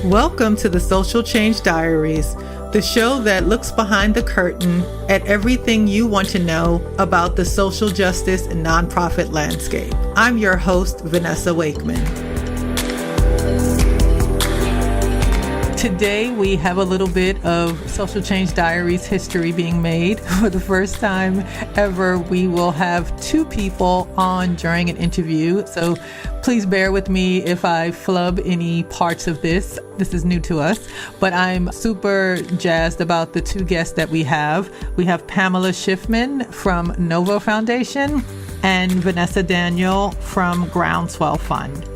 Welcome to the Social Change Diaries, the show that looks behind the curtain at everything you want to know about the social justice and nonprofit landscape. I'm your host, Vanessa Wakeman. Today, we have a little bit of Social Change Diaries history being made. For the first time ever, we will have two people on during an interview. So please bear with me if I flub any parts of this. This is new to us, but I'm super jazzed about the two guests that we have. We have Pamela Shifman from NoVo Foundation and Vanessa Daniel from Groundswell Fund.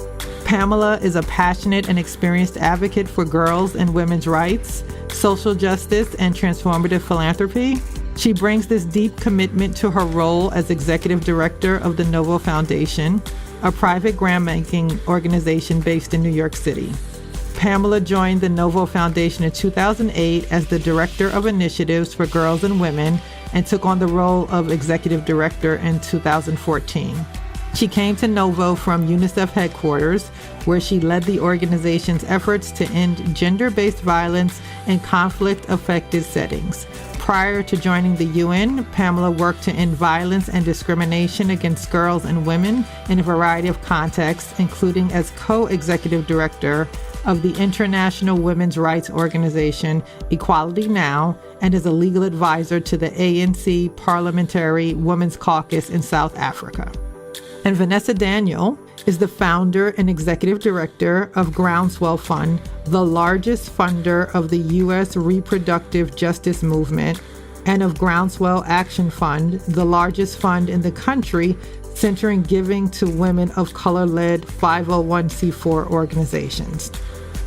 Pamela is a passionate and experienced advocate for girls' and women's rights, social justice, and transformative philanthropy. She brings this deep commitment to her role as executive director of the NoVo Foundation, a private grantmaking organization based in New York City. Pamela joined the NoVo Foundation in 2008 as the Director of Initiatives for Girls and Women and took on the role of Executive Director in 2014. She came to NoVo from UNICEF headquarters, where she led the organization's efforts to end gender-based violence in conflict-affected settings. Prior to joining the UN, Pamela worked to end violence and discrimination against girls and women in a variety of contexts, including as co-executive director of the international women's rights organization Equality Now, and as a legal advisor to the ANC Parliamentary Women's Caucus in South Africa. And Vanessa Daniel is the founder and executive director of Groundswell Fund, the largest funder of the U.S. reproductive justice movement, and of Groundswell Action Fund, the largest fund in the country centering giving to women of color-led 501c4 organizations.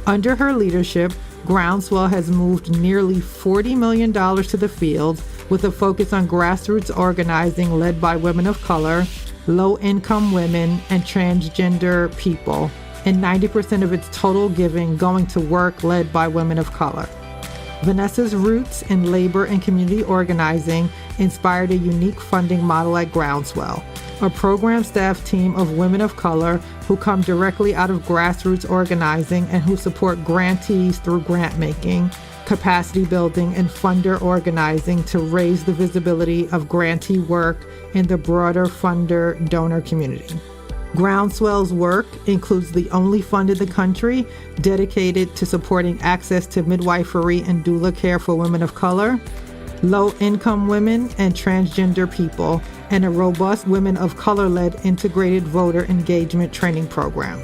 Under her leadership, Groundswell has moved nearly $40 million to the field with a focus on grassroots organizing led by women of color, low-income women, and transgender people, and 90% of its total giving going to work led by women of color. Vanessa's roots in labor and community organizing inspired a unique funding model at Groundswell, a program staff team of women of color who come directly out of grassroots organizing and who support grantees through grantmaking, capacity building, and funder organizing to raise the visibility of grantee work in the broader funder donor community. Groundswell's work includes the only fund in the country dedicated to supporting access to midwifery and doula care for women of color, low-income women, and transgender people, and a robust women of color-led integrated voter engagement training program.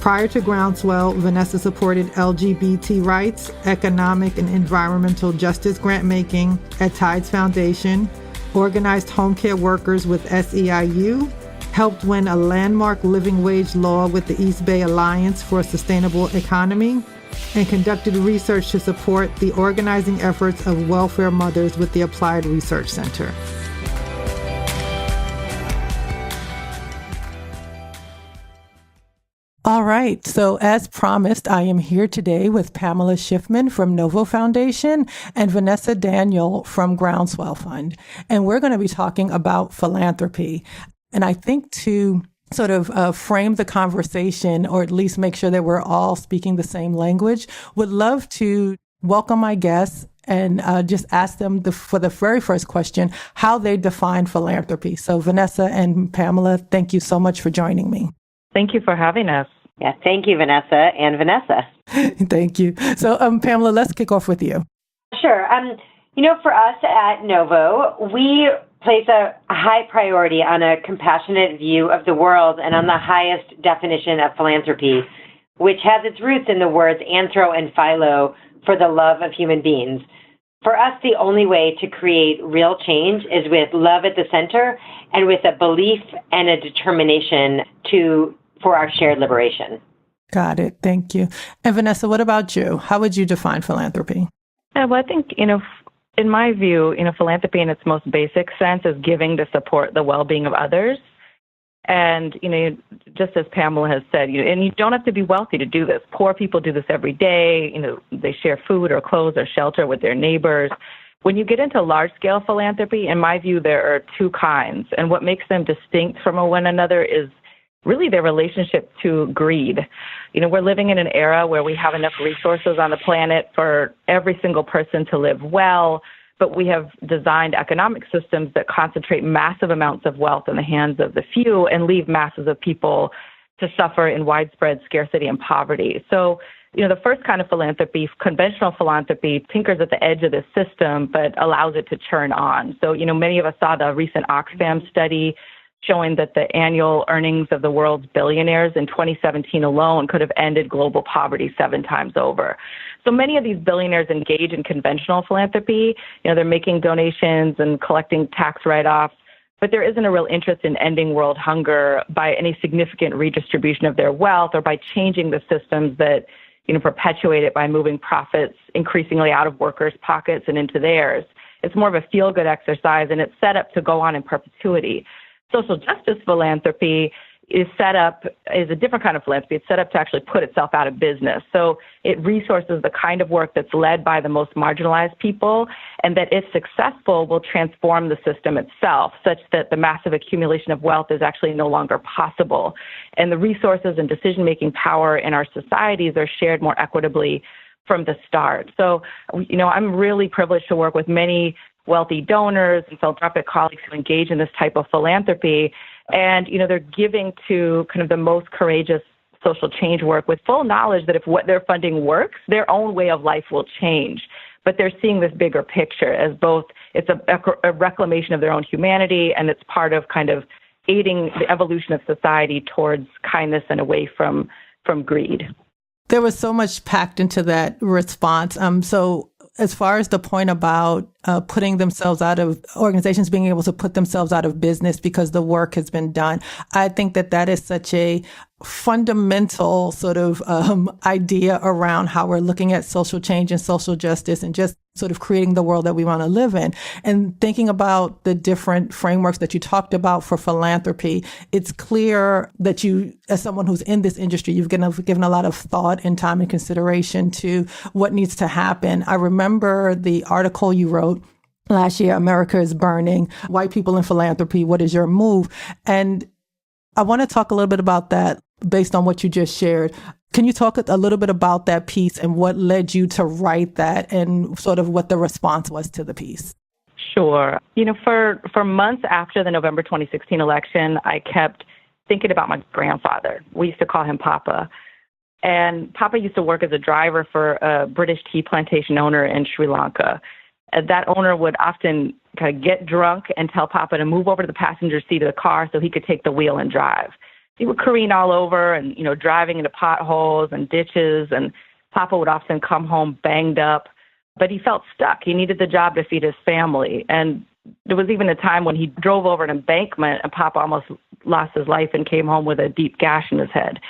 Prior to Groundswell, Vanessa supported LGBT rights, economic and environmental justice grantmaking at Tides Foundation, organized home care workers with SEIU, helped win a landmark living wage law with the East Bay Alliance for a Sustainable Economy, and conducted research to support the organizing efforts of welfare mothers with the Applied Research Center. All right. So as promised, I am here today with Pamela Shifman from NoVo Foundation and Vanessa Daniel from Groundswell Fund. And we're going to be talking about philanthropy. And I think to sort of frame the conversation, or at least make sure that we're all speaking the same language, would love to welcome my guests and just ask them for the very first question, how they define philanthropy. So Vanessa and Pamela, thank you so much for joining me. Thank you for having us. Yeah, thank you, Vanessa and Vanessa. Thank you. So, Pamela, let's kick off with you. Sure. For us at NoVo, we place a high priority on a compassionate view of the world and on the highest definition of philanthropy, which has its roots in the words anthro and philo, for the love of human beings. For us, the only way to create real change is with love at the center and with a belief and a determination for our shared liberation. Got it. Thank you. And Vanessa, what about you? How would you define philanthropy? Well, I think, in my view, philanthropy in its most basic sense is giving to support the well-being of others. And, just as Pamela has said, and you don't have to be wealthy to do this. Poor people do this every day. They share food or clothes or shelter with their neighbors. When you get into large-scale philanthropy, in my view, there are two kinds. And what makes them distinct from one another is really their relationship to greed. We're living in an era where we have enough resources on the planet for every single person to live well, but we have designed economic systems that concentrate massive amounts of wealth in the hands of the few and leave masses of people to suffer in widespread scarcity and poverty. So, the first kind of philanthropy, conventional philanthropy, tinkers at the edge of the system, but allows it to churn on. So, many of us saw the recent Oxfam study showing that the annual earnings of the world's billionaires in 2017 alone could have ended global poverty 7 times over. So many of these billionaires engage in conventional philanthropy. They're making donations and collecting tax write-offs, but there isn't a real interest in ending world hunger by any significant redistribution of their wealth or by changing the systems that perpetuate it by moving profits increasingly out of workers' pockets and into theirs. It's more of a feel-good exercise, and it's set up to go on in perpetuity. Social justice philanthropy is a different kind of philanthropy. It's set up to actually put itself out of business. So it resources the kind of work that's led by the most marginalized people, and that, if successful, will transform the system itself such that the massive accumulation of wealth is actually no longer possible. And the resources and decision-making power in our societies are shared more equitably from the start. So, I'm really privileged to work with many wealthy donors and philanthropic colleagues who engage in this type of philanthropy. And, they're giving to kind of the most courageous social change work with full knowledge that if what they're funding works, their own way of life will change. But they're seeing this bigger picture as both it's a reclamation of their own humanity, and it's part of kind of aiding the evolution of society towards kindness and away from greed. There was so much packed into that response. So as far as the point about putting themselves out of organizations being able to put themselves out of business because the work has been done, I think that is such a fundamental sort of idea around how we're looking at social change and social justice and just sort of creating the world that we want to live in. And thinking about the different frameworks that you talked about for philanthropy, it's clear that you, as someone who's in this industry, you've given a lot of thought and time and consideration to what needs to happen. I remember the article you wrote last year, America is Burning, White People in Philanthropy, What is Your Move? And I want to talk a little bit about that based on what you just shared. Can you talk a little bit about that piece and what led you to write that and sort of what the response was to the piece? Sure. For months after the November 2016 election, I kept thinking about my grandfather. We used to call him Papa. And Papa used to work as a driver for a British tea plantation owner in Sri Lanka. And that owner would often kind of get drunk and tell Papa to move over to the passenger seat of the car so he could take the wheel and drive. He would careen all over and, driving into potholes and ditches, and Papa would often come home banged up, but he felt stuck. He needed the job to feed his family. And there was even a time when he drove over an embankment and Papa almost lost his life and came home with a deep gash in his head.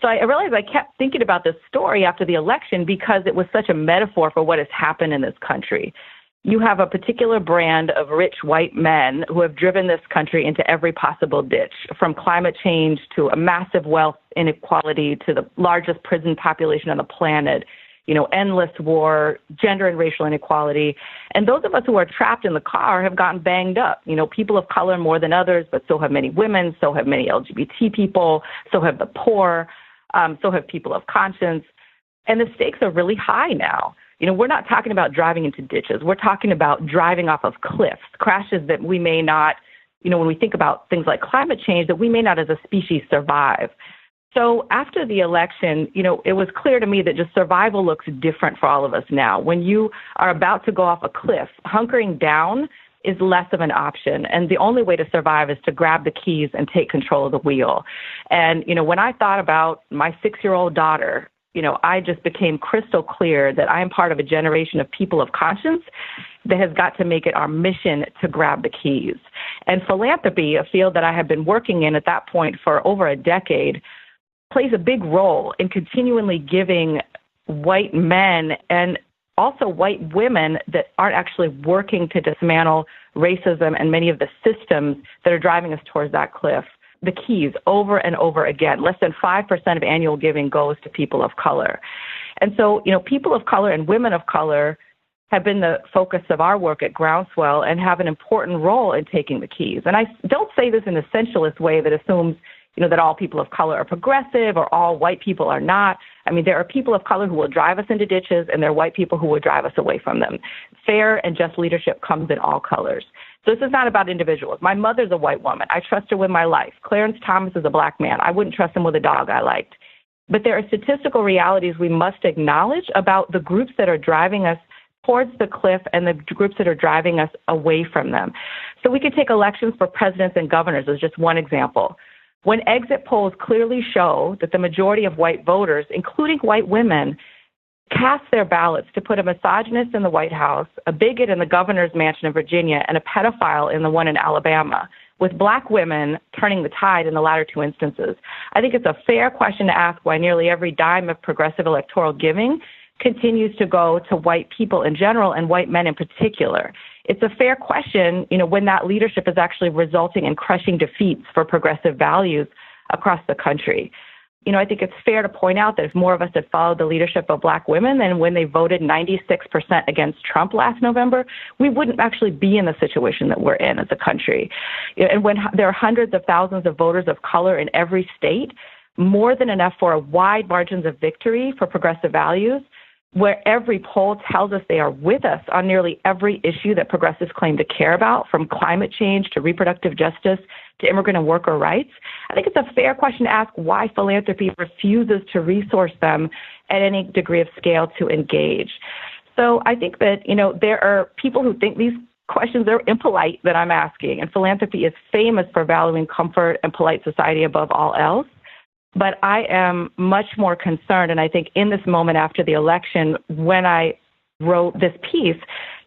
So I realized I kept thinking about this story after the election because it was such a metaphor for what has happened in this country. You have a particular brand of rich white men who have driven this country into every possible ditch, from climate change to a massive wealth inequality to the largest prison population on the planet, endless war, gender and racial inequality. And those of us who are trapped in the car have gotten banged up. People of color more than others, but so have many women, so have many LGBT people, so have the poor, so have people of conscience. And the stakes are really high now. We're not talking about driving into ditches. We're talking about driving off of cliffs, crashes that we may not, when we think about things like climate change, that we may not as a species survive. So after the election, it was clear to me that just survival looks different for all of us now. When you are about to go off a cliff, hunkering down is less of an option. And the only way to survive is to grab the keys and take control of the wheel. And, when I thought about my 6-year-old daughter, I just became crystal clear that I am part of a generation of people of conscience that has got to make it our mission to grab the keys. And philanthropy, a field that I have been working in at that point for over a decade, plays a big role in continually giving white men and also white women that aren't actually working to dismantle racism and many of the systems that are driving us towards that cliff the keys over and over again. Less than 5% of annual giving goes to people of color. And so, people of color and women of color have been the focus of our work at Groundswell and have an important role in taking the keys. And I don't say this in a sensualist way that assumes, that all people of color are progressive or all white people are not. I mean, there are people of color who will drive us into ditches, and there are white people who will drive us away from them. Fair and just leadership comes in all colors. So this is not about individuals. My mother's a white woman. I trust her with my life. Clarence Thomas is a black man. I wouldn't trust him with a dog I liked. But there are statistical realities we must acknowledge about the groups that are driving us towards the cliff and the groups that are driving us away from them. So we could take elections for presidents and governors as just one example. When exit polls clearly show that the majority of white voters, including white women, cast their ballots to put a misogynist in the White House, a bigot in the governor's mansion in Virginia, and a pedophile in the one in Alabama, with black women turning the tide in the latter two instances, I think it's a fair question to ask why nearly every dime of progressive electoral giving continues to go to white people in general and white men in particular. It's a fair question, when that leadership is actually resulting in crushing defeats for progressive values across the country. I think it's fair to point out that if more of us had followed the leadership of black women, then when they voted 96% against Trump last November, we wouldn't actually be in the situation that we're in as a country. And when there are hundreds of thousands of voters of color in every state, more than enough for wide margins of victory for progressive values, where every poll tells us they are with us on nearly every issue that progressives claim to care about, from climate change to reproductive justice to immigrant and worker rights, I think it's a fair question to ask why philanthropy refuses to resource them at any degree of scale to engage. So I think that, there are people who think these questions are impolite that I'm asking, and philanthropy is famous for valuing comfort and polite society above all else. But I am much more concerned, and I think in this moment after the election, when I wrote this piece,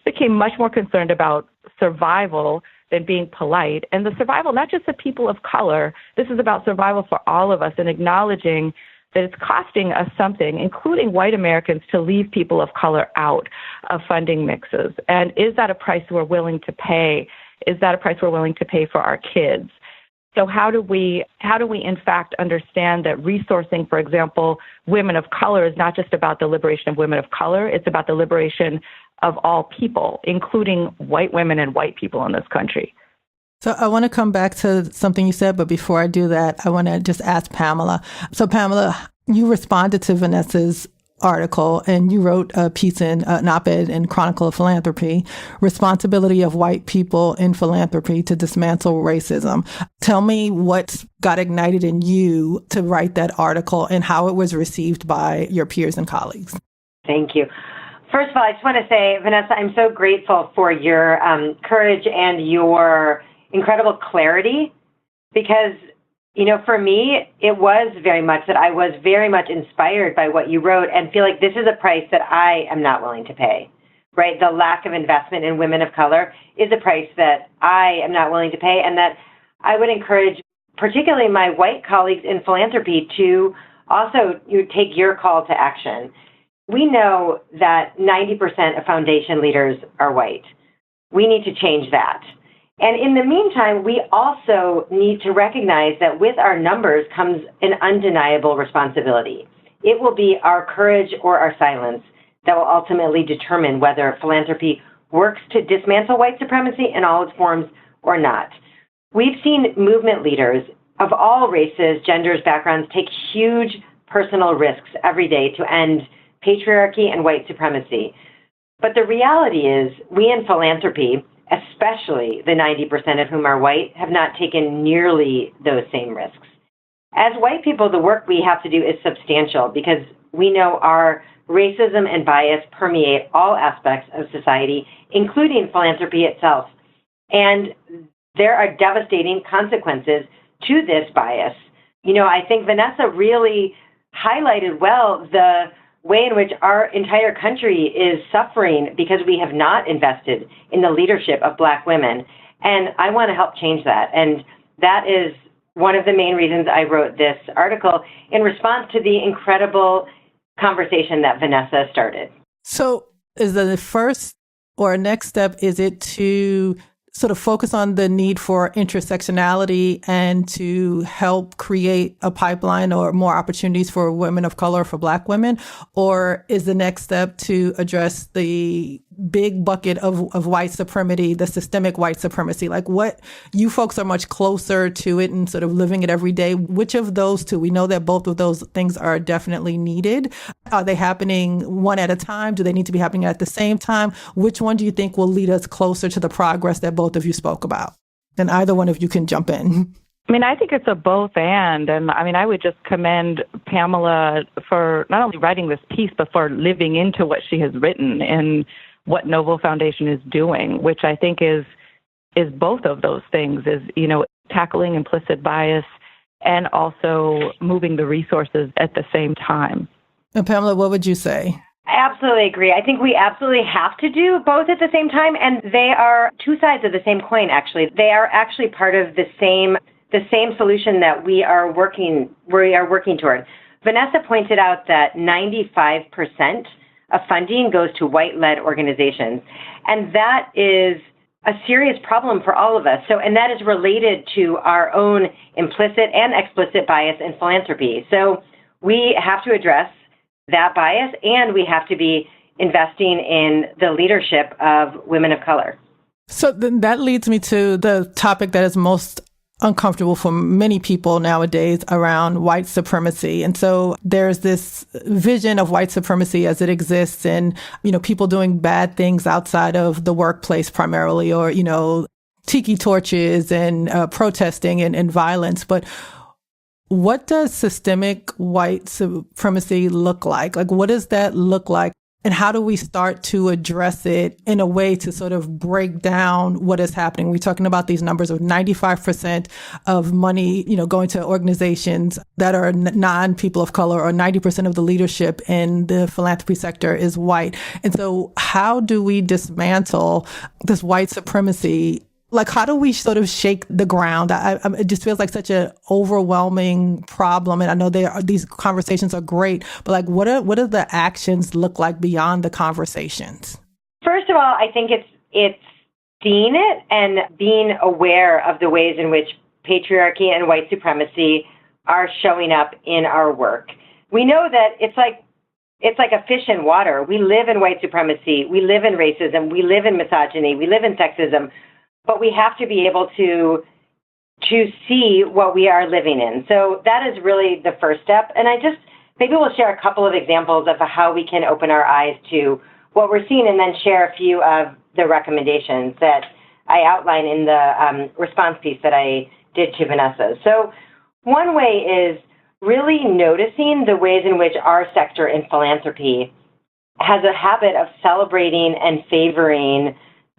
became much more concerned about survival than being polite, and the survival not just of people of color. This is about survival for all of us, and acknowledging that it's costing us something, including white Americans, to leave people of color out of funding mixes. And is that a price we're willing to pay? Is that a price we're willing to pay for our kids? So how do we in fact understand that resourcing, for example, women of color is not just about the liberation of women of color, it's about the liberation of all people, including white women and white people in this country. So I want to come back to something you said, but before I do that, I want to just ask Pamela. So Pamela, you responded to Vanessa's article and you wrote a piece in an op-ed in Chronicle of Philanthropy, Responsibility of White People in Philanthropy to Dismantle Racism. Tell me what got ignited in you to write that article and how it was received by your peers and colleagues. Thank you. First of all, I just want to say, Vanessa, I'm so grateful for your courage and your incredible clarity, because for me, it was very much that I was very much inspired by what you wrote and feel like this is a price that I am not willing to pay, right? The lack of investment in women of color is a price that I am not willing to pay, and that I would encourage particularly my white colleagues in philanthropy to also take your call to action. We know that 90% of foundation leaders are white. We need to change that. And in the meantime, we also need to recognize that with our numbers comes an undeniable responsibility. It will be our courage or our silence that will ultimately determine whether philanthropy works to dismantle white supremacy in all its forms or not. We've seen movement leaders of all races, genders, backgrounds take huge personal risks every day to end patriarchy and white supremacy. But the reality is, we in philanthropy, especially the 90% of whom are white, have not taken nearly those same risks. As white people, the work we have to do is substantial because we know our racism and bias permeate all aspects of society, including philanthropy itself. And there are devastating consequences to this bias. I think Vanessa really highlighted well the way in which our entire country is suffering because we have not invested in the leadership of Black women. And I want to help change that. And that is one of the main reasons I wrote this article in response to the incredible conversation that Vanessa started. So is the first or next step, is it to sort of focus on the need for intersectionality and to help create a pipeline or more opportunities for women of color, for Black women? Or is the next step to address the big bucket of white supremacy, the systemic white supremacy? Like what, you folks are much closer to it and sort of living it every day. Which of those two? We know that both of those things are definitely needed. Are they happening one at a time? Do they need to be happening at the same time? Which one do you think will lead us closer to the progress that both of you spoke about? And either one of you can jump in. I mean, I think it's a both and I mean, I would just commend Pamela for not only writing this piece, but for living into what she has written and what NoVo Foundation is doing, which I think is both of those things, is, you know, tackling implicit bias and also moving the resources at the same time. And Pamela, what would you say? I absolutely agree. I think we absolutely have to do both at the same time, and they are two sides of the same coin, actually. They are actually part of the same solution that we are working toward. Vanessa pointed out that 95% of funding goes to white-led organizations, and that is a serious problem for all of us. And that is related to our own implicit and explicit bias in philanthropy. So we have to address that bias, and we have to be investing in the leadership of women of color. So then that leads me to the topic that is most uncomfortable for many people nowadays around white supremacy. And so there's this vision of white supremacy as it exists and, you know, people doing bad things outside of the workplace primarily, or, you know, tiki torches and protesting and violence. But what does systemic white supremacy look like? Like, what does that look like? And how do we start to address it in a way to sort of break down what is happening? We're talking about these numbers of 95% of money, you know, going to organizations that are non-people of color, or 90% of the leadership in the philanthropy sector is white. And so how do we dismantle this white supremacy? Like, how do we sort of shake the ground? It just feels like such an overwhelming problem. And I know these conversations are great, but like, what do the actions look like beyond the conversations? First of all, I think it's seeing it and being aware of the ways in which patriarchy and white supremacy are showing up in our work. We know that it's like a fish in water. We live in white supremacy. We live in racism. We live in misogyny. We live in sexism. But we have to be able to see what we are living in. So that is really the first step. And maybe we'll share a couple of examples of how we can open our eyes to what we're seeing, and then share a few of the recommendations that I outline in the response piece that I did to Vanessa. So one way is really noticing the ways in which our sector in philanthropy has a habit of celebrating and favoring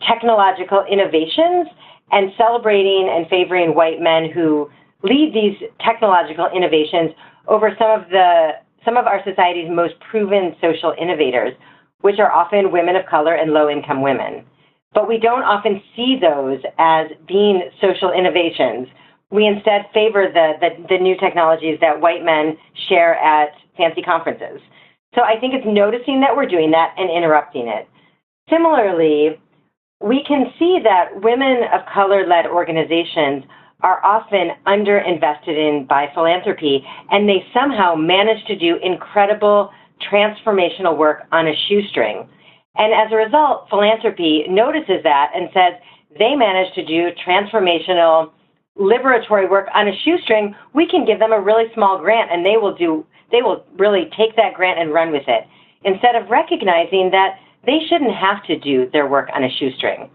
technological innovations, and celebrating and favoring white men who lead these technological innovations over some of our society's most proven social innovators, which are often women of color and low-income women. But we don't often see those as being social innovations. We instead favor the new technologies that white men share at fancy conferences. So I think it's noticing that we're doing that and interrupting it. Similarly, we can see that women of color-led organizations are often underinvested in by philanthropy, and they somehow manage to do incredible transformational work on a shoestring. And as a result, philanthropy notices that and says they manage to do transformational liberatory work on a shoestring. We can give them a really small grant, and they will really take that grant and run with it, instead of recognizing that they shouldn't have to do their work on a shoestring.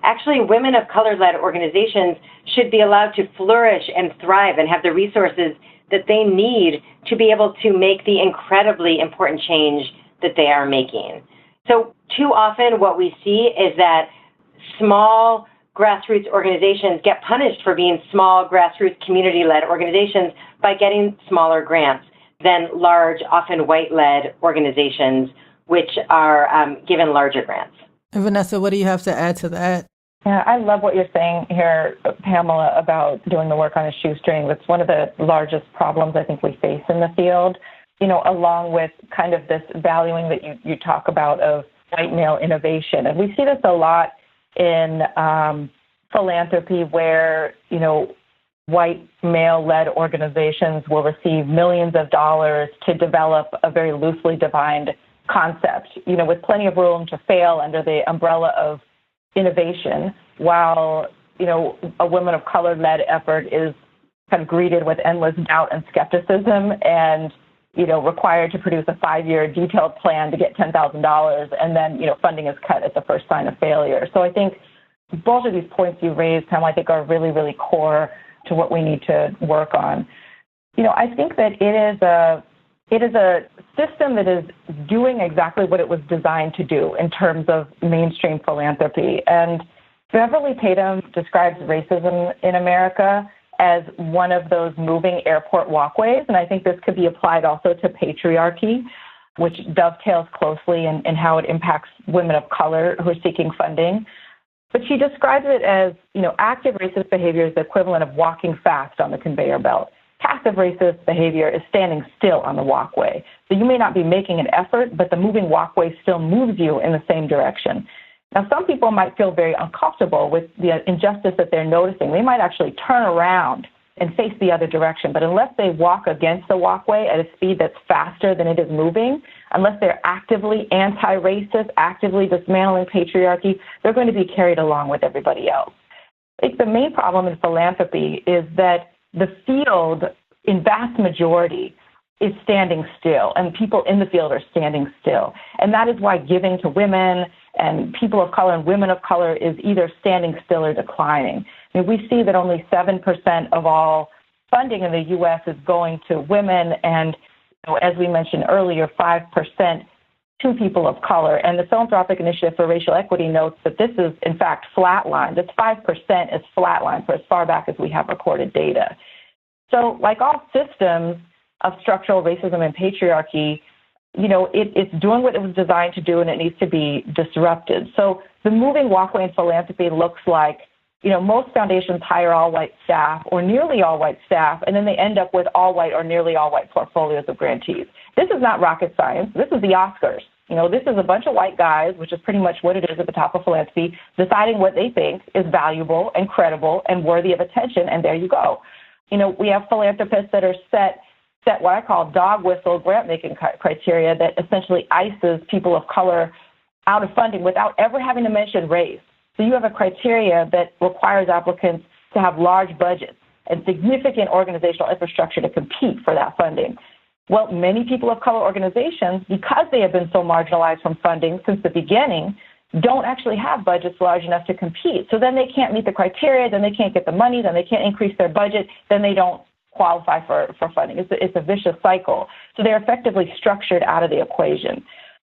Actually, women of color-led organizations should be allowed to flourish and thrive and have the resources that they need to be able to make the incredibly important change that they are making. So too often what we see is that small grassroots organizations get punished for being small grassroots community-led organizations by getting smaller grants than large, often white-led organizations, which are given larger grants. And Vanessa, what do you have to add to that? Yeah, I love what you're saying here, Pamela, about doing the work on a shoestring. That's one of the largest problems I think we face in the field, you know, along with kind of this valuing that you talk about of white male innovation. And we see this a lot in philanthropy where, you know, white male-led organizations will receive millions of dollars to develop a very loosely defined concept, with plenty of room to fail under the umbrella of innovation, while, a women of color-led effort is kind of greeted with endless doubt and skepticism and, required to produce a 5-year detailed plan to get $10,000, and then, funding is cut at the first sign of failure. So I think both of these points you raised, Pam, I think are really, really core to what we need to work on. I think that it is a system that is doing exactly what it was designed to do in terms of mainstream philanthropy. And Beverly Tatum describes racism in America as one of those moving airport walkways, and I think this could be applied also to patriarchy, which dovetails closely in how it impacts women of color who are seeking funding. But she describes it as, active racist behavior is the equivalent of walking fast on the conveyor belt. Passive racist behavior is standing still on the walkway. So you may not be making an effort, but the moving walkway still moves you in the same direction. Now, some people might feel very uncomfortable with the injustice that they're noticing. They might actually turn around and face the other direction. But unless they walk against the walkway at a speed that's faster than it is moving, unless they're actively anti-racist, actively dismantling patriarchy, they're going to be carried along with everybody else. I think the main problem in philanthropy is that the field, in vast majority, is standing still, and people in the field are standing still. And that is why giving to women and people of color and women of color is either standing still or declining. I mean, we see that only 7% of all funding in the U.S. is going to women, and as we mentioned earlier, 5% to people of color. And the Philanthropic Initiative for Racial Equity notes that this is, in fact, flatlined. This 5% is flatlined for as far back as we have recorded data. So like all systems of structural racism and patriarchy, it's doing what it was designed to do, and it needs to be disrupted. So the moving walkway in philanthropy looks like, most foundations hire all-white staff or nearly all-white staff, and then they end up with all-white or nearly all-white portfolios of grantees. This is not rocket science. This is the Oscars. This is a bunch of white guys, which is pretty much what it is at the top of philanthropy, deciding what they think is valuable and credible and worthy of attention, and there you go. We have philanthropists that are set what I call dog whistle grant-making criteria that essentially ices people of color out of funding without ever having to mention race. So you have a criteria that requires applicants to have large budgets and significant organizational infrastructure to compete for that funding. Well, many people of color organizations, because they have been so marginalized from funding since the beginning, don't actually have budgets large enough to compete. So then they can't meet the criteria, then they can't get the money, then they can't increase their budget, then they don't qualify for funding. It's a vicious cycle. So they're effectively structured out of the equation.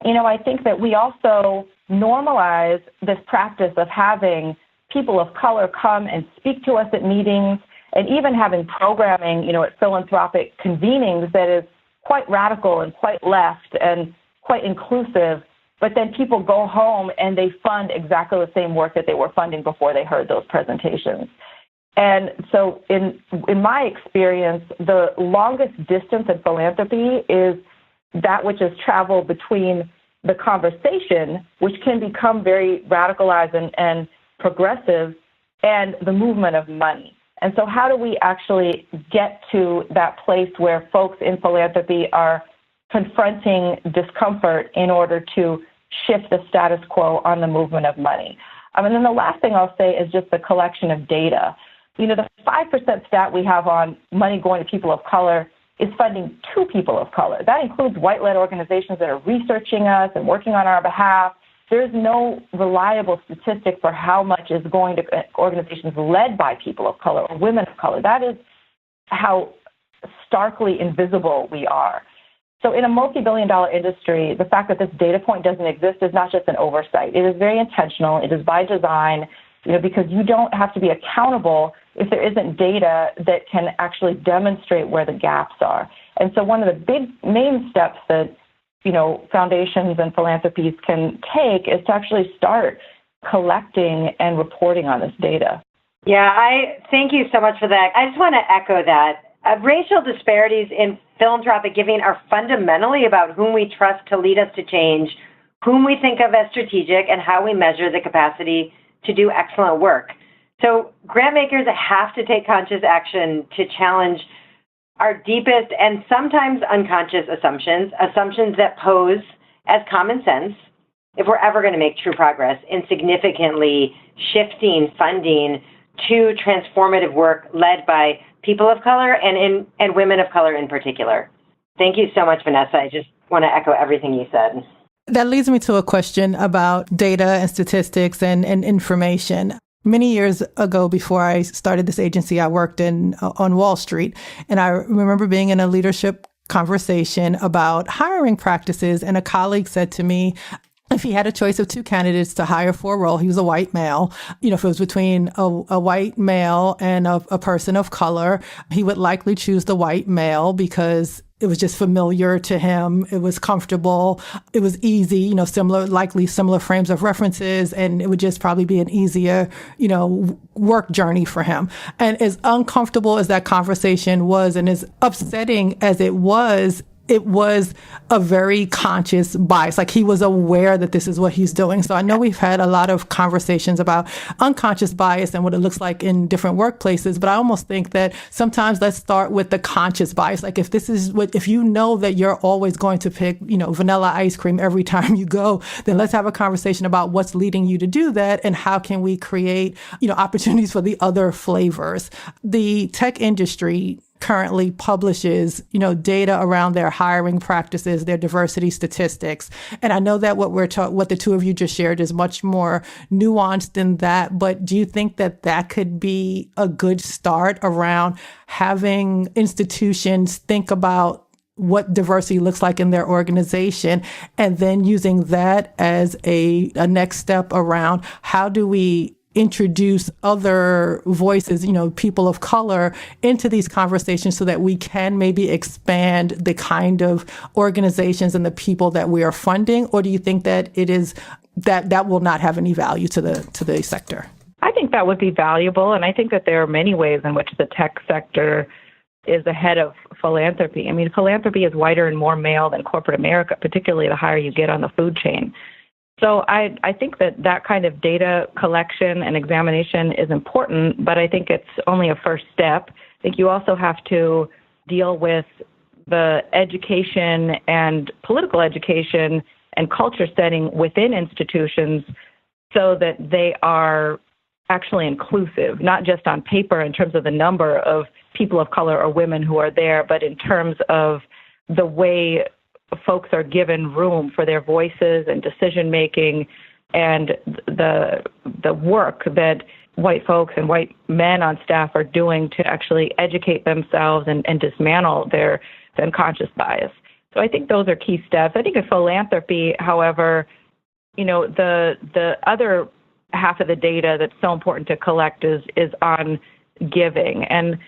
I think that we also normalize this practice of having people of color come and speak to us at meetings, and even having programming, at philanthropic convenings that is quite radical and quite left and quite inclusive, but then people go home and they fund exactly the same work that they were funding before they heard those presentations. And so in my experience, the longest distance in philanthropy is that which is traveled between the conversation, which can become very radicalized and progressive, and the movement of money. And so how do we actually get to that place where folks in philanthropy are confronting discomfort in order to shift the status quo on the movement of money? And then the last thing I'll say is just the collection of data. The 5% stat we have on money going to people of color is funding to people of color. That includes white-led organizations that are researching us and working on our behalf. There's no reliable statistic for how much is going to organizations led by people of color or women of color. That is how starkly invisible we are. So in a multi-billion-dollar industry, the fact that this data point doesn't exist is not just an oversight. It is very intentional. It is by design, because you don't have to be accountable if there isn't data that can actually demonstrate where the gaps are. And so one of the big main steps that, foundations and philanthropies can take is to actually start collecting and reporting on this data. Yeah, I thank you so much for that. I just want to echo that. Racial disparities in philanthropic giving are fundamentally about whom we trust to lead us to change, whom we think of as strategic, and how we measure the capacity to do excellent work. So grant makers have to take conscious action to challenge our deepest and sometimes unconscious assumptions that pose as common sense if we're ever going to make true progress in significantly shifting funding to transformative work led by people of color and women of color in particular. Thank you so much, Vanessa. I just want to echo everything you said. That leads me to a question about data and statistics and information. Many years ago, before I started this agency, I worked on Wall Street. And I remember being in a leadership conversation about hiring practices. And a colleague said to me, if he had a choice of two candidates to hire for a role, he was a white male, if it was between a white male and a person of color, he would likely choose the white male because it was just familiar to him. It was comfortable. It was easy, similar frames of references, and it would just probably be an easier, work journey for him. And as uncomfortable as that conversation was, and as upsetting as it was a very conscious bias. Like, he was aware that this is what he's doing. So I know we've had a lot of conversations about unconscious bias and what it looks like in different workplaces, but I almost think that sometimes let's start with the conscious bias. Like, if you know that you're always going to pick, vanilla ice cream every time you go, then let's have a conversation about what's leading you to do that and how can we create, opportunities for the other flavors. The tech industry currently publishes, data around their hiring practices, their diversity statistics. And I know that what the two of you just shared is much more nuanced than that. But do you think that could be a good start around having institutions think about what diversity looks like in their organization, and then using that as a next step around how do we introduce other voices, people of color into these conversations so that we can maybe expand the kind of organizations and the people that we are funding? Or do you think that it is that will not have any value to the sector? I think that would be valuable, and I think that there are many ways in which the tech sector is ahead of philanthropy. I mean, philanthropy is whiter and more male than corporate America, particularly the higher you get on the food chain. So I think that kind of data collection and examination is important, but I think it's only a first step. I think you also have to deal with the education and political education and culture setting within institutions so that they are actually inclusive, not just on paper in terms of the number of people of color or women who are there, but in terms of the way folks are given room for their voices and decision making, and the work that white folks and white men on staff are doing to actually educate themselves and dismantle their unconscious bias. So I think those are key steps. I think in philanthropy, however, the other half of the data that's so important to collect is on giving. And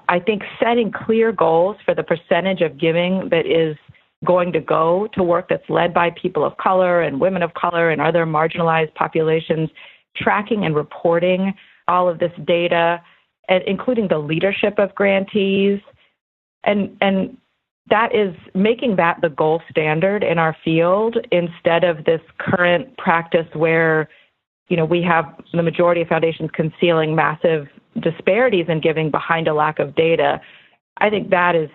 I think setting clear goals for the percentage of giving that is going to go to work that's led by people of color and women of color and other marginalized populations, tracking and reporting all of this data, and including the leadership of grantees. And that is making that the gold standard in our field instead of this current practice where, we have the majority of foundations concealing massive disparities in giving behind a lack of data. I think that is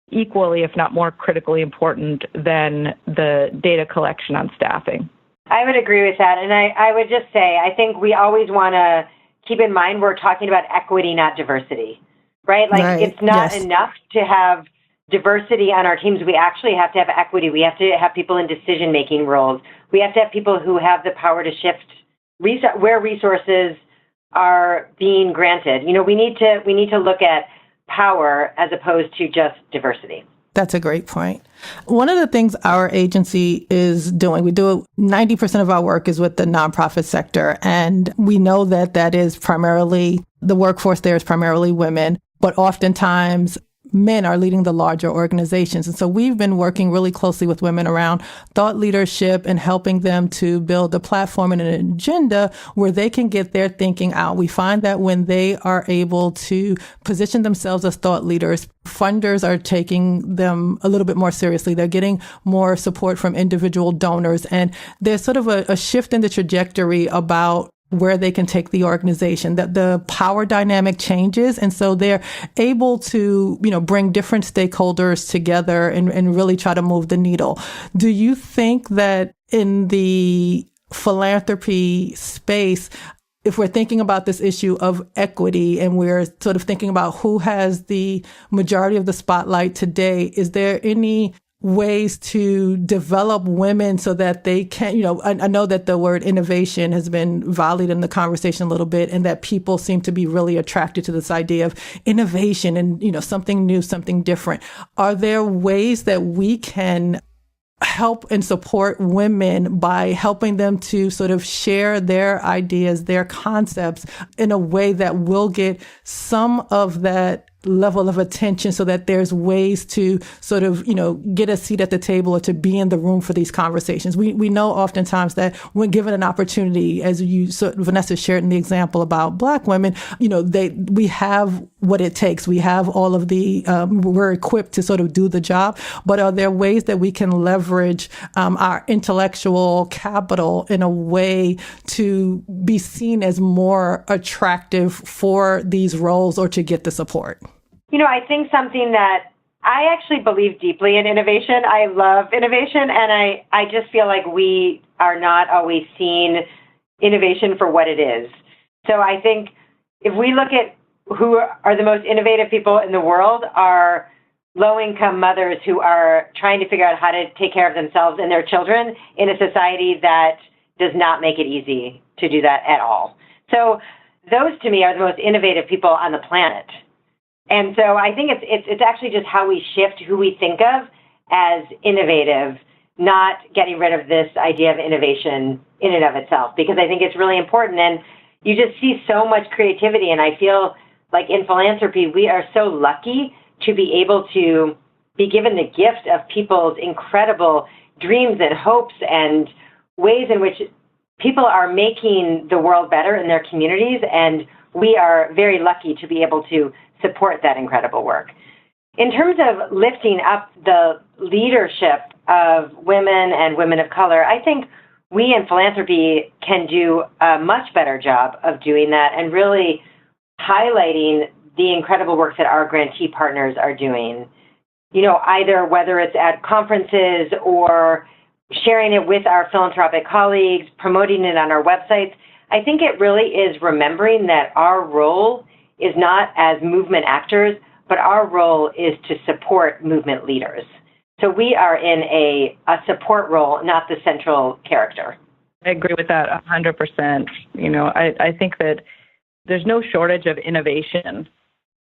equally, if not more critically important than the data collection on staffing. I would agree with that. And I would just say, I think we always want to keep in mind we're talking about equity, not diversity, right? It's not enough to have diversity on our teams. We actually have to have equity. We have to have people in decision-making roles. We have to have people who have the power to shift where resources are being granted. We need to look at power as opposed to just diversity. That's a great point. One of the things our agency is doing, 90% of our work is with the nonprofit sector. And we know that is primarily, the workforce there is primarily women, but oftentimes men are leading the larger organizations. And so we've been working really closely with women around thought leadership and helping them to build a platform and an agenda where they can get their thinking out. We find that when they are able to position themselves as thought leaders, funders are taking them a little bit more seriously. They're getting more support from individual donors. And there's sort of a shift in the trajectory about where they can take the organization, that the power dynamic changes. And so they're able to, bring different stakeholders together and really try to move the needle. Do you think that in the philanthropy space, if we're thinking about this issue of equity and we're sort of thinking about who has the majority of the spotlight today, is there any ways to develop women so that they can, I know that the word innovation has been volleyed in the conversation a little bit, and that people seem to be really attracted to this idea of innovation and, something new, something different. Are there ways that we can help and support women by helping them to sort of share their ideas, their concepts in a way that will get some of that level of attention so that there's ways to sort of, get a seat at the table or to be in the room for these conversations? We know oftentimes that when given an opportunity, as Vanessa shared in the example about Black women, we have what it takes. We have all of we're equipped to sort of do the job, but are there ways that we can leverage our intellectual capital in a way to be seen as more attractive for these roles or to get the support? I think something that I actually believe deeply in innovation. I love innovation, and I just feel like we are not always seeing innovation for what it is. So I think if we look at who are the most innovative people in the world, are low-income mothers who are trying to figure out how to take care of themselves and their children in a society that does not make it easy to do that at all. So those, to me, are the most innovative people on the planet. And so I think it's actually just how we shift who we think of as innovative, not getting rid of this idea of innovation in and of itself, because I think it's really important. And you just see so much creativity. And I feel like in philanthropy, we are so lucky to be able to be given the gift of people's incredible dreams and hopes and ways in which people are making the world better in their communities. And we are very lucky to be able to support that incredible work. In terms of lifting up the leadership of women and women of color, I think we in philanthropy can do a much better job of doing that and really highlighting the incredible work that our grantee partners are doing. Either whether it's at conferences or sharing it with our philanthropic colleagues, promoting it on our websites. I think it really is remembering that our role is not as movement actors, but our role is to support movement leaders. So we are in a support role, not the central character. I agree with that 100%. I think that there's no shortage of innovation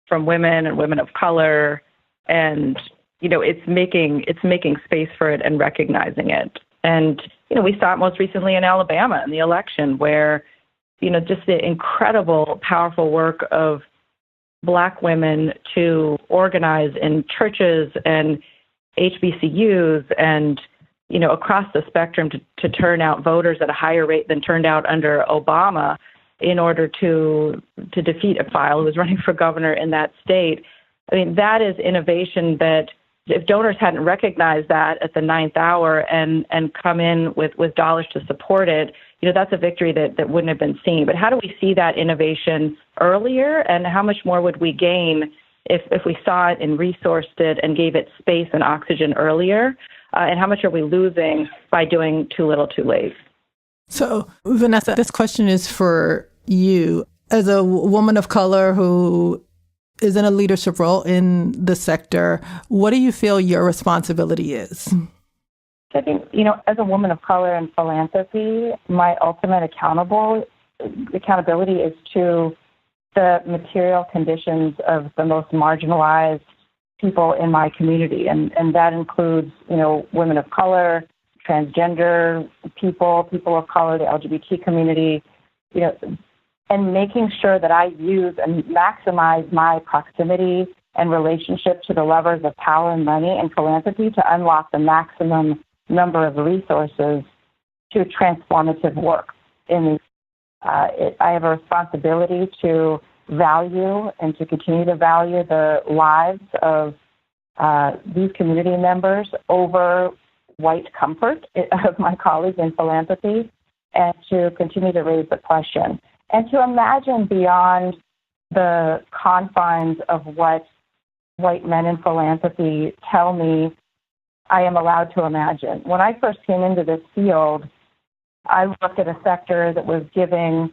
from women and women of color, and it's making space for it and recognizing it. And we saw it most recently in Alabama in the election, where just the incredible, powerful work of Black women to organize in churches and HBCUs and, across the spectrum to turn out voters at a higher rate than turned out under Obama in order to defeat a file who was running for governor in that state. I mean, that is innovation that if donors hadn't recognized that at the ninth hour and come in with dollars to support it, that's a victory that wouldn't have been seen. But how do we see that innovation earlier, and how much more would we gain if we saw it and resourced it and gave it space and oxygen earlier? And how much are we losing by doing too little too late? So, Vanessa, this question is for you. As a woman of color who is in a leadership role in the sector, what do you feel your responsibility is? I think, as a woman of color in philanthropy, my ultimate accountability is to the material conditions of the most marginalized people in my community. And that includes, women of color, transgender people of color, the LGBT community, and making sure that I use and maximize my proximity and relationship to the levers of power and money in philanthropy to unlock the maximum number of resources to transformative work. I have a responsibility to value and to continue to value the lives of these community members over white comfort of my colleagues in philanthropy. and to continue to raise the question and to imagine beyond the confines of what white men in philanthropy tell me I am allowed to imagine. When I first came into this field, I looked at a sector that was giving,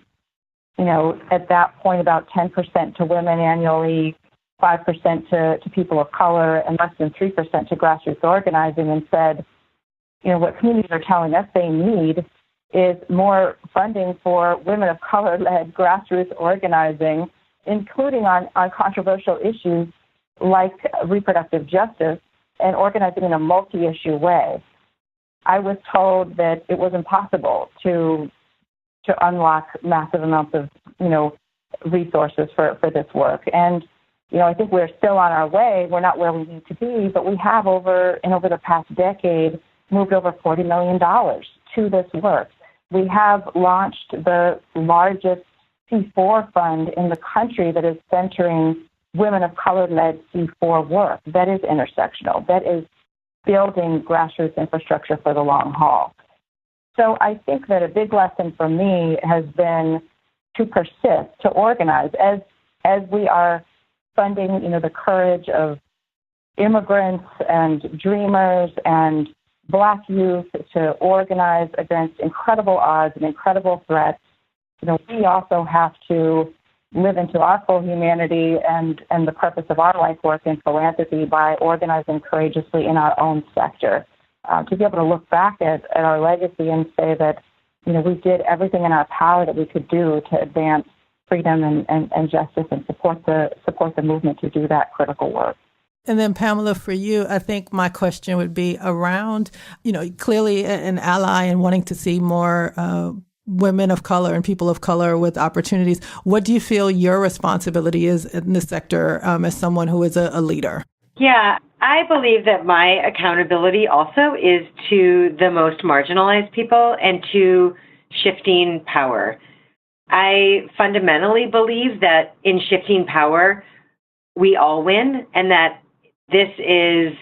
at that point about 10% to women annually, 5% to people of color, and less than 3% to grassroots organizing, and said, what communities are telling us they need is more funding for women of color-led grassroots organizing, including on controversial issues like reproductive justice and organizing in a multi-issue way. I was told that it was impossible to unlock massive amounts of, resources for this work. And, I think we're still on our way. We're not where we need to be, but we have over the past decade moved over $40 million to this work. We have launched the largest C4 fund in the country that is centering women of color-led C4 work. That is intersectional. That is building grassroots infrastructure for the long haul. So I think that a big lesson for me has been to persist, to organize, as we are funding, the courage of immigrants and dreamers and Black youth to organize against incredible odds and incredible threats. We also have to live into our full humanity and the purpose of our life work in philanthropy by organizing courageously in our own sector. To be able to look back at our legacy and say that, we did everything in our power that we could do to advance freedom and justice and support the movement to do that critical work. And then, Pamela, for you, I think my question would be around, clearly an ally and wanting to see more women of color and people of color with opportunities. What do you feel your responsibility is in this sector as someone who is a leader? Yeah, I believe that my accountability also is to the most marginalized people and to shifting power. I fundamentally believe that in shifting power, we all win, and that this is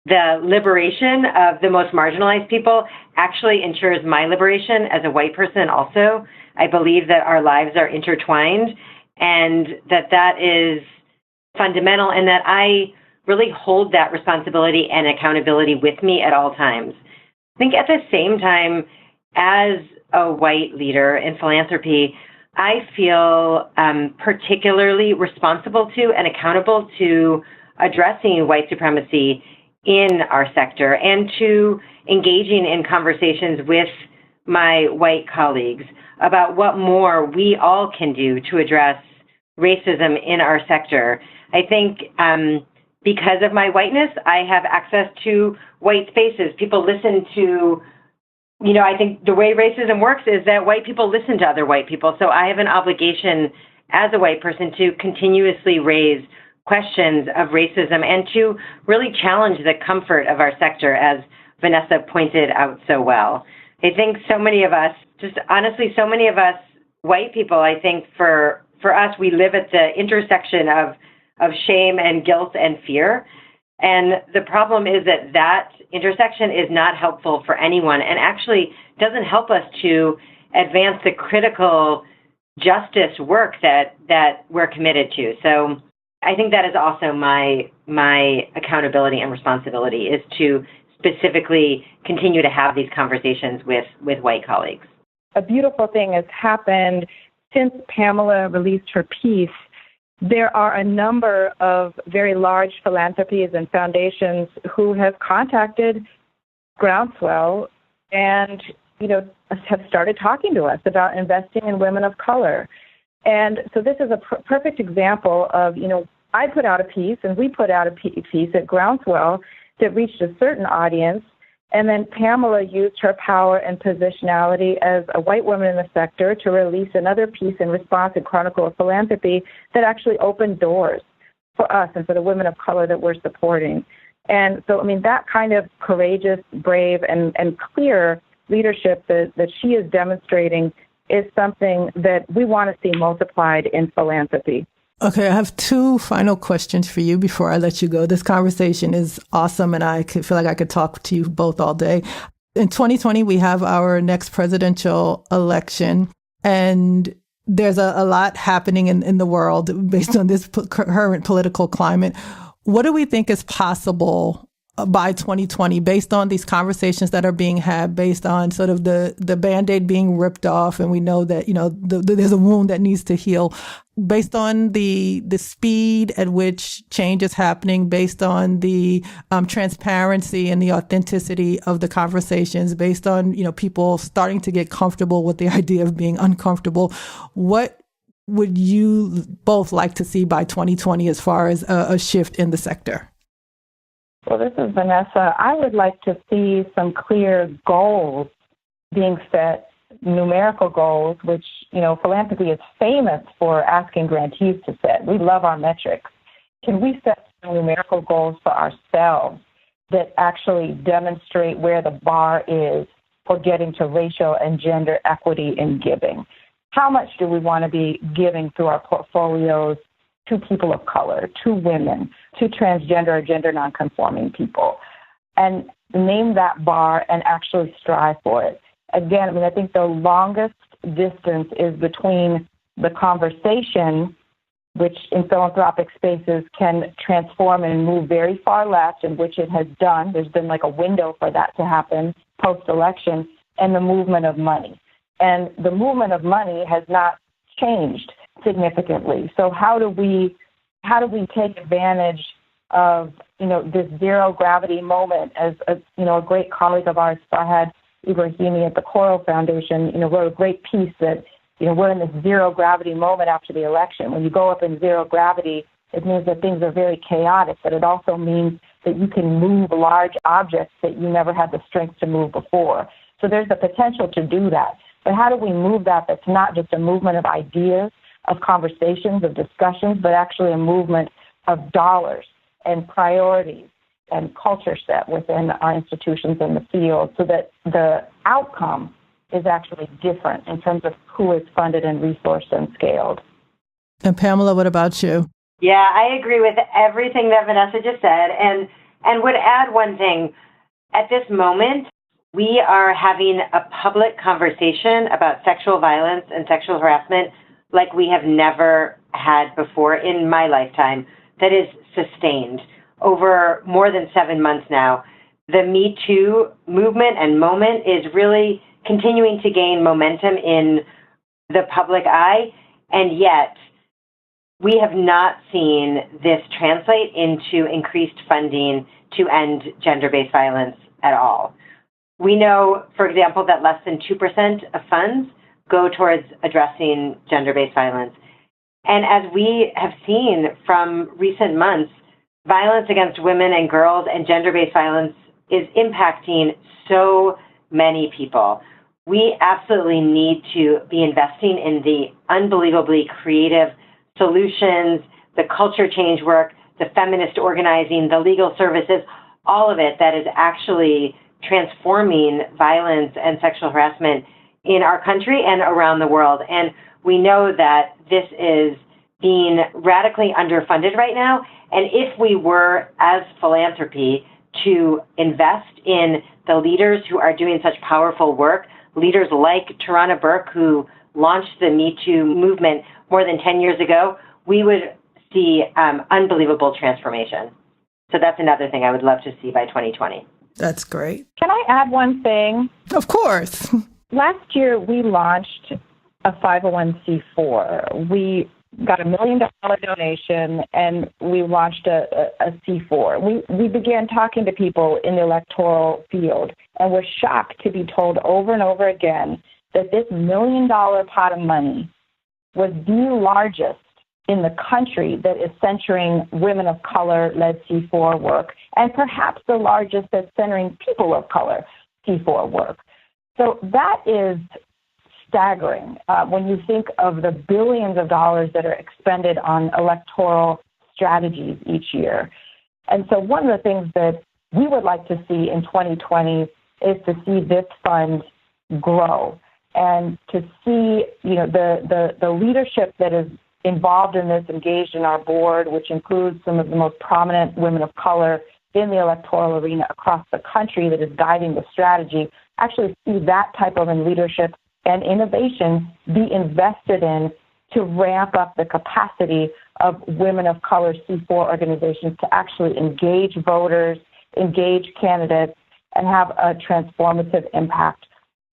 the liberation of the most marginalized people actually ensures my liberation as a white person also. I believe that our lives are intertwined and that is fundamental, and that I really hold that responsibility and accountability with me at all times. I think at the same time, as a white leader in philanthropy, I feel particularly responsible to and accountable to addressing white supremacy in our sector and to engaging in conversations with my white colleagues about what more we all can do to address racism in our sector. I think because of my whiteness, I have access to white spaces. People listen to, I think the way racism works is that white people listen to other white people. So I have an obligation as a white person to continuously raise questions of racism and to really challenge the comfort of our sector, as Vanessa pointed out so well. I think so many of us, just honestly, so many of us white people, I think for us, we live at the intersection of shame and guilt and fear. And the problem is that intersection is not helpful for anyone and actually doesn't help us to advance the critical justice work that we're committed to. So I think that is also my accountability and responsibility, is to specifically continue to have these conversations with white colleagues. A beautiful thing has happened since Pamela released her piece. There are a number of very large philanthropies and foundations who have contacted Groundswell and, have started talking to us about investing in women of color. And so this is a perfect example of, I put out a piece and we put out a piece at Groundswell that reached a certain audience. And then Pamela used her power and positionality as a white woman in the sector to release another piece in response and Chronicle of Philanthropy that actually opened doors for us and for the women of color that we're supporting. And so, that kind of courageous, brave, and clear leadership that she is demonstrating is something that we want to see multiplied in philanthropy. Okay, I have two final questions for you before I let you go. This conversation is awesome, and I feel like I could talk to you both all day. In 2020, we have our next presidential election, and there's a lot happening in the world based on this current political climate. What do we think is possible by 2020 based on these conversations that are being had, based on sort of the Band-Aid being ripped off, and we know that, there's a wound that needs to heal, based on the speed at which change is happening, based on the transparency and the authenticity of the conversations, based on, people starting to get comfortable with the idea of being uncomfortable. What would you both like to see by 2020 as far as a shift in the sector? Well, this is Vanessa. I would like to see some clear goals being set, numerical goals, which, philanthropy is famous for asking grantees to set. We love our metrics. Can we set some numerical goals for ourselves that actually demonstrate where the bar is for getting to racial and gender equity in giving? How much do we want to be giving through our portfolios to people of color, to women, to transgender or gender nonconforming people, and name that bar and actually strive for it? Again, I think the longest distance is between the conversation, which in philanthropic spaces can transform and move very far left, and which it has done. There's been like a window for that to happen post-election, and the movement of money. And the movement of money has not changed significantly. So how do we take advantage of this zero gravity moment? As a great colleague of ours, Farhad Ibrahimi at the NoVo Foundation, wrote a great piece that we're in this zero gravity moment after the election. When you go up in zero gravity, it means that things are very chaotic, but it also means that you can move large objects that you never had the strength to move before. So there's the potential to do that. But how do we move that? That's not just a movement of ideas, of conversations, of discussions, but actually a movement of dollars and priorities and culture set within our institutions in the field, so that the outcome is actually different in terms of who is funded and resourced and scaled. And Pamela, what about you? Yeah, I agree with everything that Vanessa just said, and would add one thing. At this moment, we are having a public conversation about sexual violence and sexual harassment like we have never had before in my lifetime, that is sustained over more than 7 months now. The Me Too movement and moment is really continuing to gain momentum in the public eye, and yet we have not seen this translate into increased funding to end gender-based violence at all. We know, for example, that less than 2% of funds go towards addressing gender-based violence. And as we have seen from recent months, violence against women and girls and gender-based violence is impacting so many people. We absolutely need to be investing in the unbelievably creative solutions, the culture change work, the feminist organizing, the legal services, all of it that is actually transforming violence and sexual harassment in our country and around the world. And we know that this is being radically underfunded right now. And if we were, as Philanthropy, to invest in the leaders who are doing such powerful work, leaders like Tarana Burke, who launched the Me Too movement more than 10 years ago, we would see unbelievable transformation. So that's another thing I would love to see by 2020. That's great. Can I add one thing? Of course. Last year, we launched a 501c4. We got $1 million donation, and we launched a C4. We began talking to people in the electoral field, and were shocked to be told over and over again that this $1 million pot of money was the largest in the country that is centering women of color-led C4 work, and perhaps the largest that's centering people of color C4 work. So that is staggering when you think of the billions of dollars that are expended on electoral strategies each year. And so one of the things that we would like to see in 2020 is to see this fund grow, and to see the leadership that is involved in this, engaged in our board, which includes some of the most prominent women of color in the electoral arena across the country that is guiding the strategy actually see that type of leadership and innovation be invested in to ramp up the capacity of women of color C4 organizations to actually engage voters, engage candidates, and have a transformative impact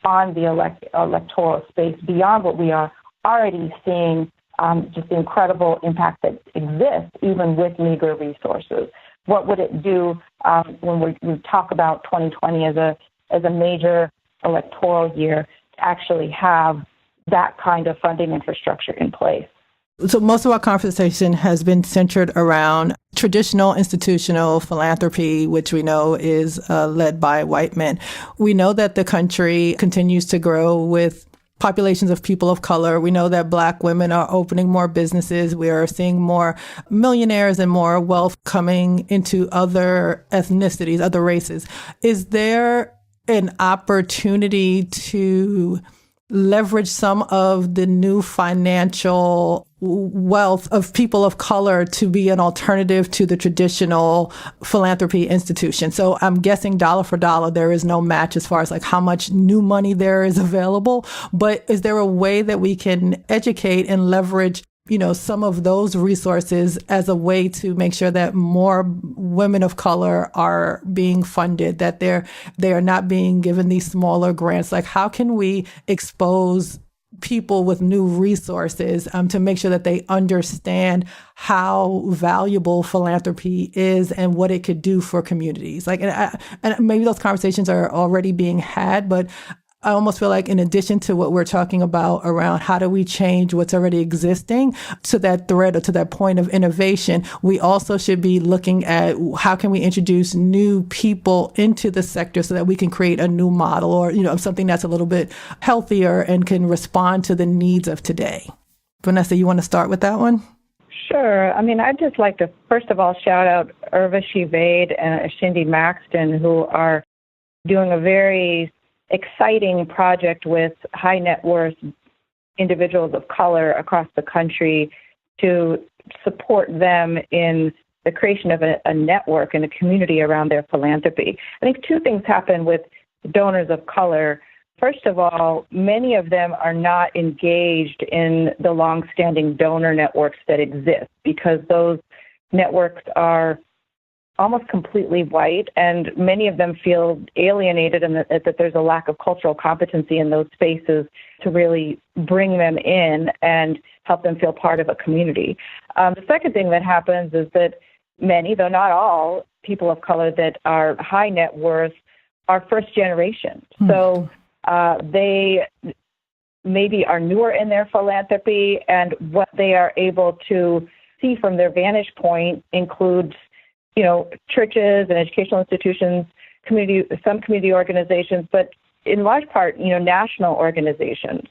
on the electoral space beyond what we are already seeing, just the incredible impact that exists even with meager resources. What would it do when we talk about 2020 as a major electoral year to actually have that kind of funding infrastructure in place? So most of our conversation has been centered around traditional institutional philanthropy, which we know is led by white men. We know that the country continues to grow with populations of people of color. We know that Black women are opening more businesses. We are seeing more millionaires and more wealth coming into other ethnicities, other races. Is there an opportunity to leverage some of the new financial wealth of people of color to be an alternative to the traditional philanthropy institution? So I'm guessing dollar for dollar, there is no match as far as like how much new money there is available. But is there a way that we can educate and leverage some of those resources as a way to make sure that more women of color are being funded, that they are not being given these smaller grants? Like, how can we expose people with new resources to make sure that they understand how valuable philanthropy is and what it could do for communities? Like, and maybe those conversations are already being had, but I almost feel like in addition to what we're talking about around how do we change what's already existing to that thread or to that point of innovation, we also should be looking at how can we introduce new people into the sector so that we can create a new model or, something that's a little bit healthier and can respond to the needs of today. Vanessa, you want to start with that one? Sure. I'd just like to, first of all, shout out Urvashi Vaid and Shindy Maxton, who are doing a very exciting project with high net worth individuals of color across the country to support them in the creation of a network and a community around their philanthropy. I think two things happen with donors of color. First of all, many of them are not engaged in the long-standing donor networks that exist because those networks are almost completely white, and many of them feel alienated and that there's a lack of cultural competency in those spaces to really bring them in and help them feel part of a community. The second thing that happens is that many, though not all, people of color that are high net worth are first generation. Mm-hmm. So they maybe are newer in their philanthropy, and what they are able to see from their vantage point includes churches and educational institutions, some community organizations, but in large part, national organizations.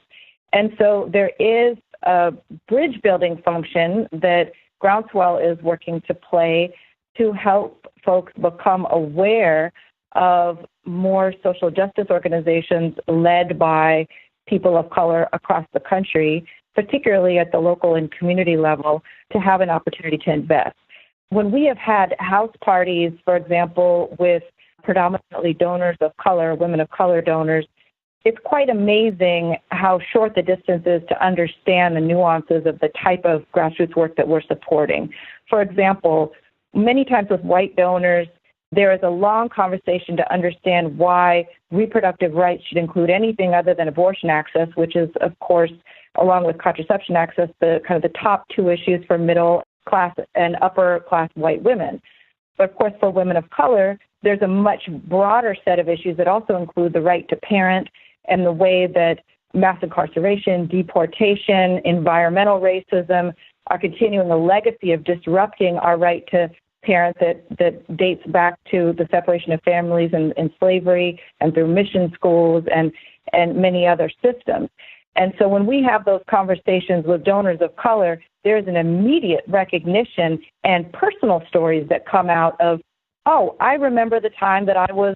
And so there is a bridge building function that Groundswell is working to play to help folks become aware of more social justice organizations led by people of color across the country, particularly at the local and community level, to have an opportunity to invest. When we have had house parties, for example, with predominantly donors of color, women of color donors, it's quite amazing how short the distance is to understand the nuances of the type of grassroots work that we're supporting. For example, many times with white donors, there is a long conversation to understand why reproductive rights should include anything other than abortion access, which is, of course, along with contraception access, the top two issues for middle class and upper class white women. But of course, for women of color, there's a much broader set of issues that also include the right to parent and the way that mass incarceration, deportation, environmental racism are continuing a legacy of disrupting our right to parent that dates back to the separation of families and slavery and through mission schools and many other systems. And so when we have those conversations with donors of color, there's an immediate recognition and personal stories that come out of, I remember the time that I was,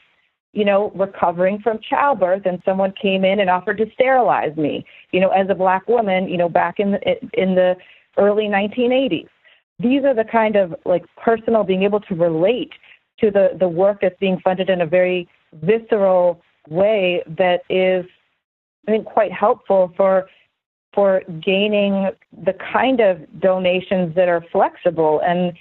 recovering from childbirth and someone came in and offered to sterilize me, as a Black woman, back in the early 1980s. These are the kind of personal, being able to relate to the work that's being funded in a very visceral way that is, I think, quite helpful for gaining the kind of donations that are flexible and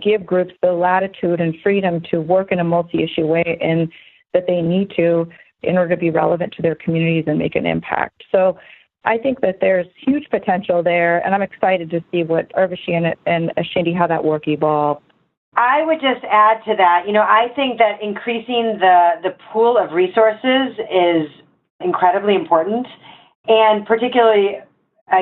give groups the latitude and freedom to work in a multi-issue way and that they need to in order to be relevant to their communities and make an impact. So I think that there's huge potential there, and I'm excited to see what Urvashi and Ashindi, how that work evolves. I would just add to that, I think that increasing the pool of resources is incredibly important, and particularly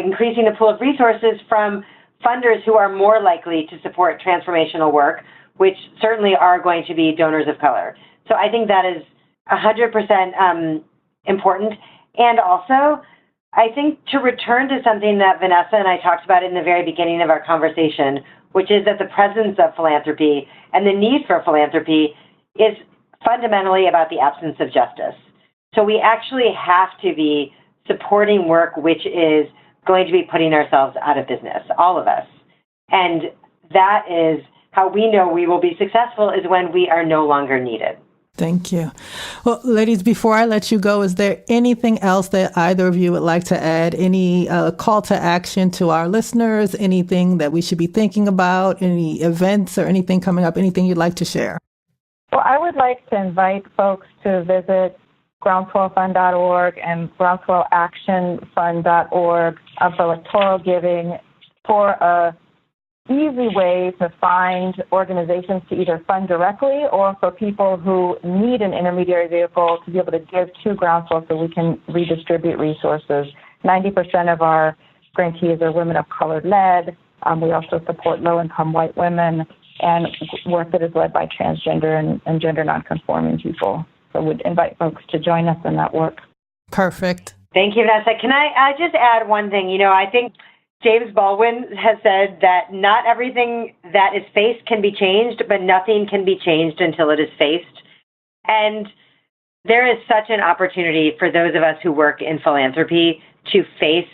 increasing the pool of resources from funders who are more likely to support transformational work, which certainly are going to be donors of color. So I think that is 100% important. And also, I think to return to something that Vanessa and I talked about in the very beginning of our conversation, which is that the presence of philanthropy and the need for philanthropy is fundamentally about the absence of justice. So we actually have to be supporting work which is going to be putting ourselves out of business, all of us. And that is how we know we will be successful, is when we are no longer needed. Thank you. Well, ladies, before I let you go, is there anything else that either of you would like to add? Any call to action to our listeners? Anything that we should be thinking about? Any events or anything coming up? Anything you'd like to share? Well, I would like to invite folks to visit groundswellfund.org and groundswellactionfund.org for electoral giving, for a easy way to find organizations to either fund directly or for people who need an intermediary vehicle to be able to give to Groundswell so we can redistribute resources. 90% of our grantees are women of color led. We also support low-income white women and work that is led by transgender and gender nonconforming people. So we'd invite folks to join us in that work. Perfect. Thank you, Vanessa. Can I just add one thing? I think James Baldwin has said that not everything that is faced can be changed, but nothing can be changed until it is faced. And there is such an opportunity for those of us who work in philanthropy to face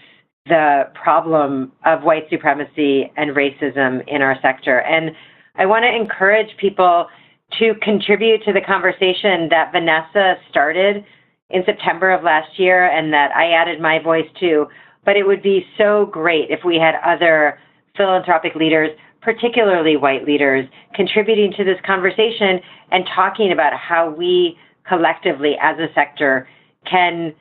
the problem of white supremacy and racism in our sector. And I want to encourage people to contribute to the conversation that Vanessa started in September of last year and that I added my voice to. But it would be so great if we had other philanthropic leaders, particularly white leaders, contributing to this conversation and talking about how we collectively as a sector can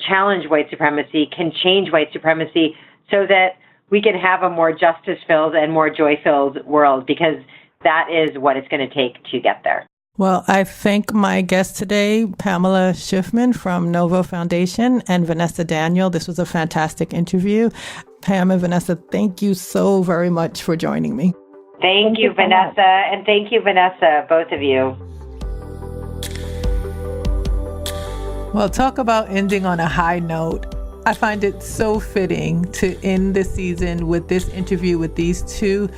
challenge white supremacy, can change white supremacy so that we can have a more justice-filled and more joy-filled world, because that is what it's going to take to get there. Well, I thank my guests today, Pamela Shifman from NoVo Foundation and Vanessa Daniel. This was a fantastic interview. Pam and Vanessa, thank you so very much for joining me. Thank you, Vanessa. And thank you, Vanessa, both of you. Well, talk about ending on a high note. I find it so fitting to end this season with this interview with these two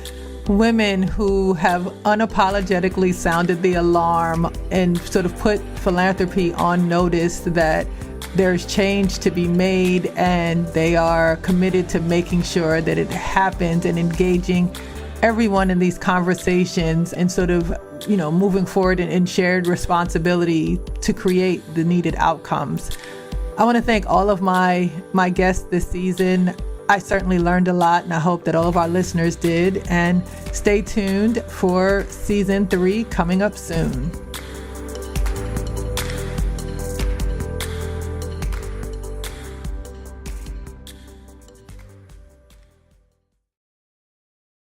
women who have unapologetically sounded the alarm and sort of put philanthropy on notice that there's change to be made, and they are committed to making sure that it happens and engaging everyone in these conversations and sort of, moving forward in shared responsibility to create the needed outcomes. I want to thank all of my guests this season. I certainly learned a lot, and I hope that all of our listeners did. And stay tuned for season 3 coming up soon.